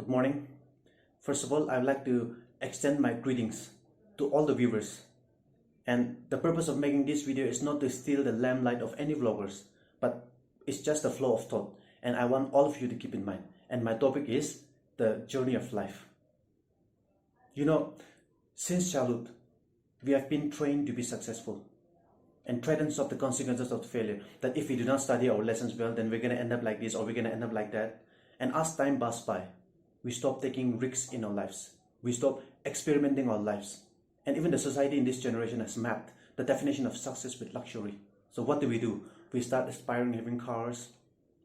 Good morning. First of all, I would like to extend my greetings to all the viewers. And the purpose of making this video is not to steal the limelight of any vloggers, but it's just a flow of thought. And I want all of you to keep in mind. And my topic is the journey of life. You know, since childhood, we have been trained to be successful and threatened of the consequences of failure. That if we do not study our lessons well, then we're going to end up like this or we're going to end up like that. And as time passed by, we stop taking risks in our lives. We stop experimenting our lives. And even the society in this generation has mapped the definition of success with luxury. So what do? We start aspiring having cars,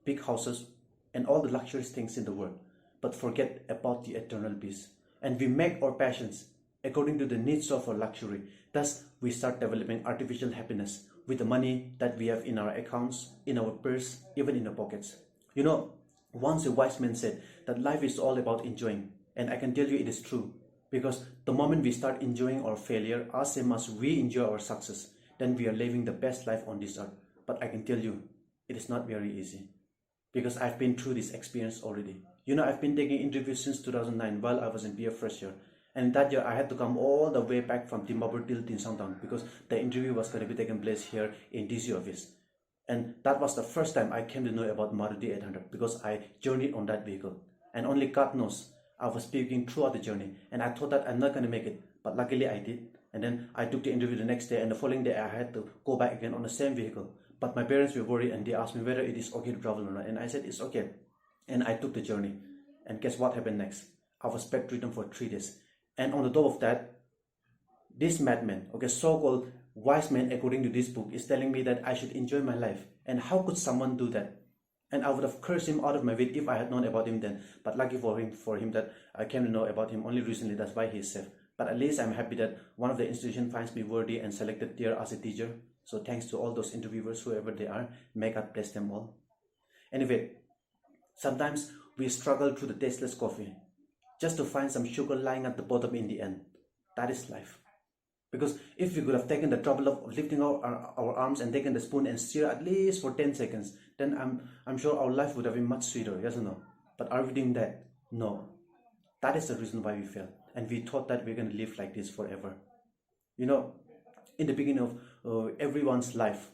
big houses, and all the luxurious things in the world, but forget about the eternal peace. And we make our passions according to the needs of our luxury. Thus, we start developing artificial happiness with the money that we have in our accounts, in our purse, even in our pockets. You know, once a wise man said that life is all about enjoying, and I can tell you it is true, because the moment we start enjoying our failure as same as we enjoy our success, then we are living the best life on this earth. But I can tell you, it is not very easy, because I've been through this experience already. You know, I've been taking interviews since 2009 while I was in BF first year. And that year I had to come all the way back from Timabur till Tin Song Town because the interview was going to be taking place here in DC office. And that was the first time I came to know about Maruti 800 because I journeyed on that vehicle. And only God knows, I was speaking throughout the journey. And I thought that I'm not going to make it. But luckily I did. And then I took the interview the next day, and the following day I had to go back again on the same vehicle. But my parents were worried and they asked me whether it is okay to travel or not. And I said it's okay. And I took the journey. And guess what happened next? I was bedridden for 3 days. And on the top of that, this madman, okay, so-called wise man according to this book, is telling me that I should enjoy my life. And how could someone do that? And I would have cursed him out of my wit if I had known about him then. But lucky for him that I came to know about him only recently. That's why he's safe. But at least I'm happy that one of the institutions finds me worthy and selected there as a teacher. So thanks to all those interviewers, whoever they are, may God bless them all. Anyway, sometimes we struggle through the tasteless coffee just to find some sugar lying at the bottom in the end. That is life. Because if we could have taken the trouble of lifting our arms and taken the spoon and stir at least for 10 seconds, then I'm sure our life would have been much sweeter, yes or no? But are we doing that? No. That is the reason why we failed. And we thought that we're going to live like this forever. You know, in the beginning of everyone's life,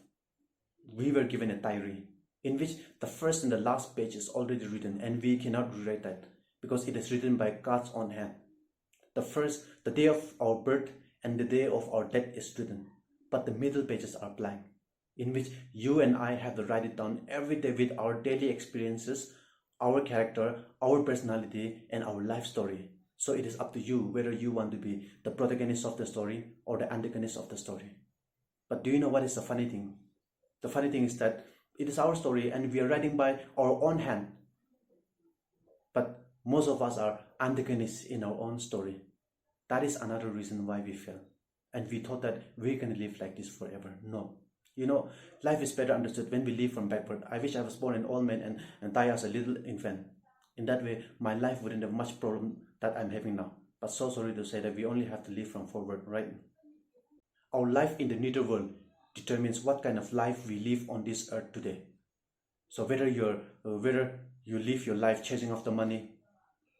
we were given a diary in which the first and the last page is already written, and we cannot rewrite that because it is written by God's own hand. The day of our birth and the day of our death is written, but the middle pages are blank, in which you and I have to write it down every day with our daily experiences, our character, our personality, and our life story. So it is up to you whether you want to be the protagonist of the story or the antagonist of the story. But do you know what is the funny thing? The funny thing is that it is our story and we are writing by our own hand. But most of us are antagonists in our own story. That is another reason why we fail. And we thought that we're going to live like this forever. No. You know, life is better understood when we live from backward. I wish I was born an old man and die as a little infant. In that way, my life wouldn't have much problem that I'm having now. But so sorry to say that we only have to live from forward, right? Our life in the nether world determines what kind of life we live on this earth today. So whether you live your life chasing after money,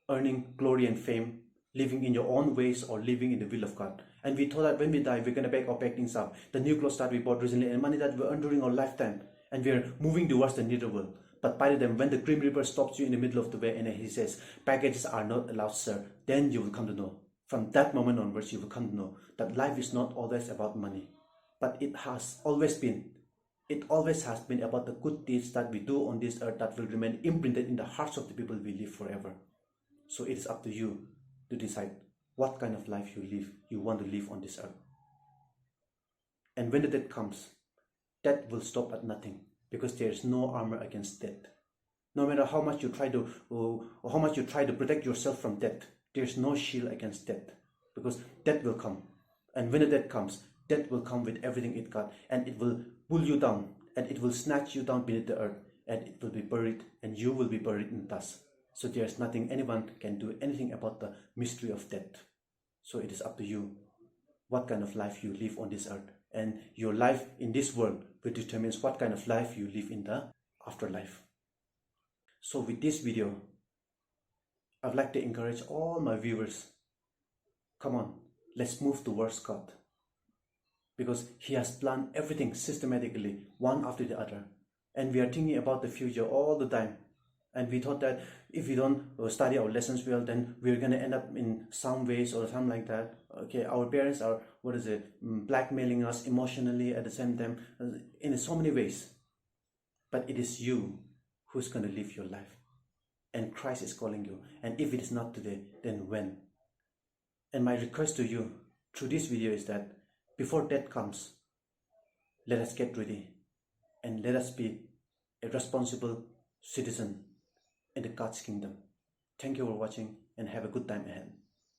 earning glory and fame, living in your own ways, or living in the will of God. And we thought that when we die, we're going to pack things up. The new clothes that we bought recently and money that we earned during our lifetime. And we're moving towards the nether world. But by the time when the Grim Reaper stops you in the middle of the way and he says, packages are not allowed, sir, then you will come to know. From that moment onwards, you will come to know that life is not always about money. But it has always been. It always has been about the good deeds that we do on this earth that will remain imprinted in the hearts of the people we live forever. So it is up to you to decide what kind of life you want to live on this earth. And when the death comes, death will stop at nothing because there is no armor against death. No matter how much you try to protect yourself from death, there is no shield against death because death will come. And when the death comes, death will come with everything it got, and it will pull you down, and it will snatch you down beneath the earth, and it will be buried, and you will be buried in dust. So there is nothing anyone can do anything about the mystery of death. So it is up to you what kind of life you live on this earth, and your life in this world will determine what kind of life you live in the afterlife. So with this video, I'd like to encourage all my viewers, come on, let's move towards God. Because He has planned everything systematically, one after the other. And we are thinking about the future all the time. And we thought that if we don't study our lessons well, then we're going to end up in some ways or something like that. Okay, our parents are, blackmailing us emotionally at the same time, in so many ways. But it is you who's going to live your life. And Christ is calling you. And if it is not today, then when? And my request to you through this video is that before death comes, let us get ready and let us be a responsible citizen in the God's kingdom. Thank you for watching and have a good time ahead.